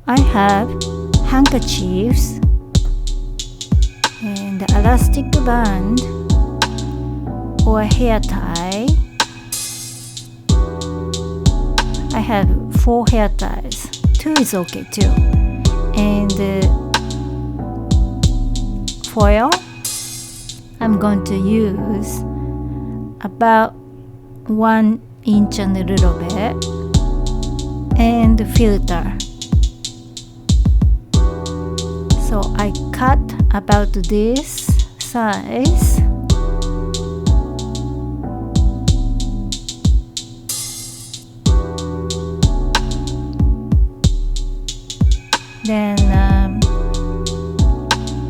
I have handkerchiefs and elastic band or hair tie. I have 4 hair ties. 2 is okay too. And foil, I'm going to use about 1 inch and a little bit, and filter. So I cut about this size. Then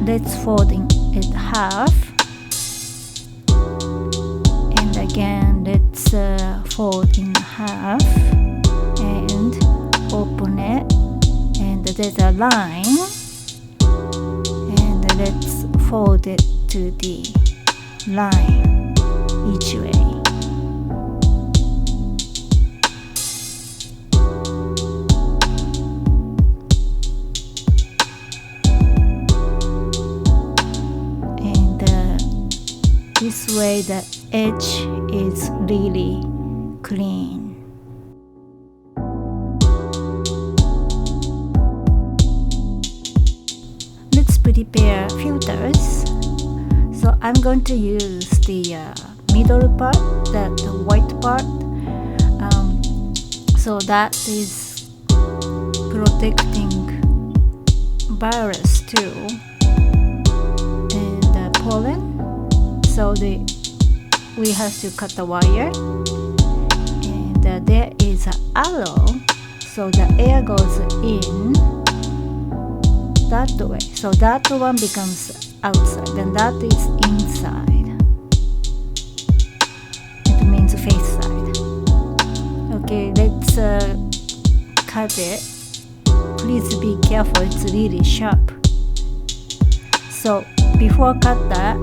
let's fold it half, and again let's fold in half and open it, and there's a line, and let's fold it to the line each way. This way the edge is really clean. Let's prepare filters. So I'm going to use the middle part, the white part. So that is protecting virus too, and pollen. So we have to cut the wire, and there is an arrow, so the air goes in that way. So that one becomes outside, and that is inside. It means face side. Okay, let's cut it. Please be careful, it's really sharp. So before cut that,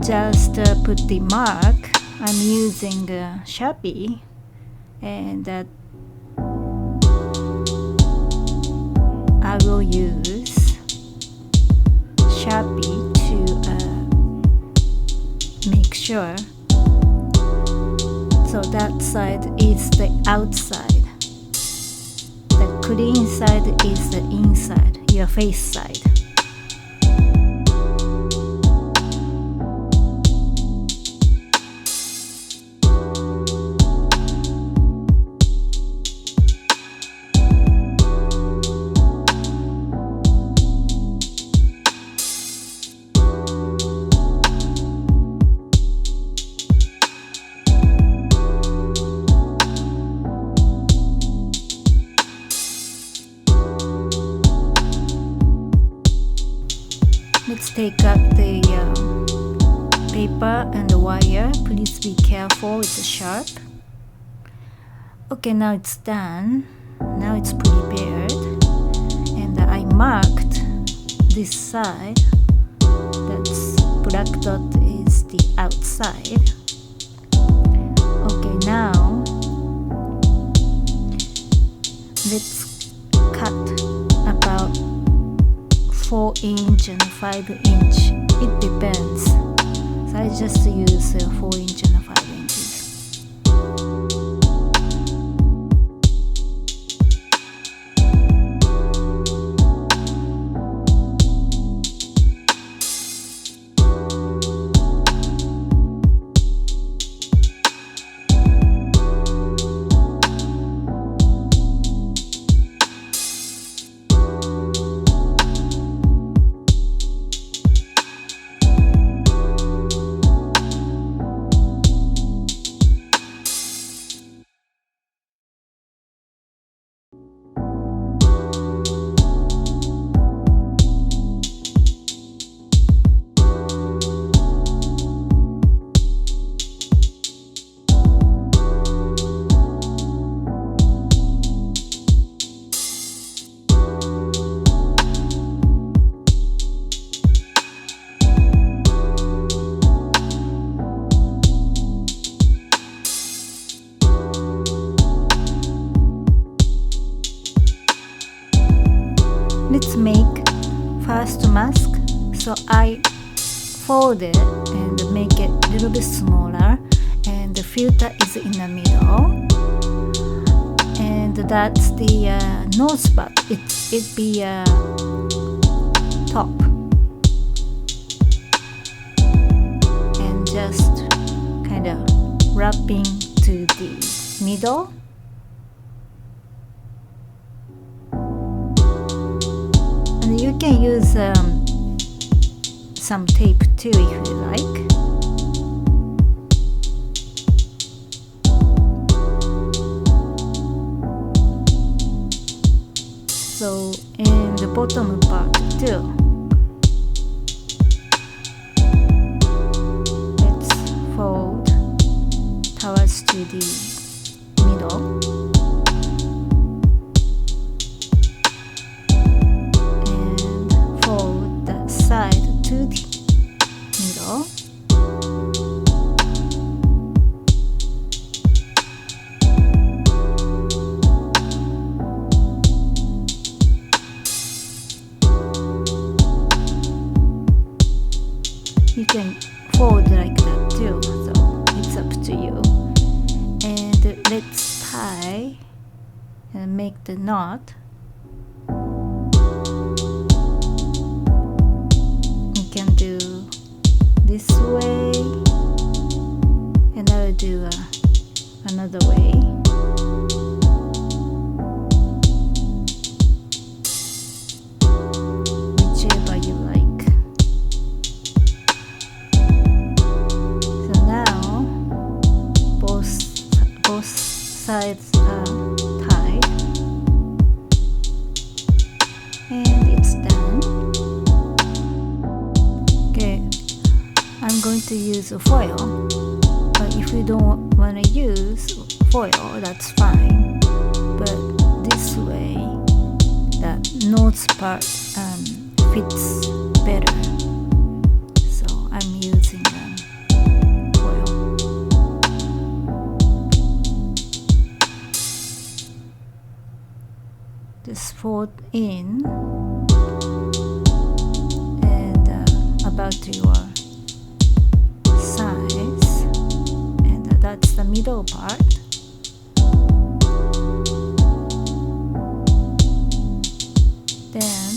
just put the mark. I'm using Sharpie, and I will use Sharpie to make sure. So that side is the outside, the clean side is the inside, your face side. Let's take out the paper and the wire. Please be careful, it's sharp. Okay, now it's done. Now it's prepared, and I marked this side. That's black dot is the outside. Okay, now let's cut about 4 inch and 5 inch. It depends. So I just use 4 inch and 5 inches. let's make first mask. So I fold it and make it a little bit smaller, and the filter is in the middle, and that's the nose part. It be top, and just kind of wrapping to the middle. And you can use some tape too if you like. So in the bottom part too, let's fold towards to the middle. Side to the middle, you can fold like that too, so it's up to you. And let's tie and make the knot. Can do this way, and I will do another way. Whichever you like. So now both sides are tied, and it's done. I'm going to use a foil, but if you don't want to use foil, that's fine. But this way, the nose part fits better, so I'm using foil. Just fold in and about your size, and that's the middle part. Then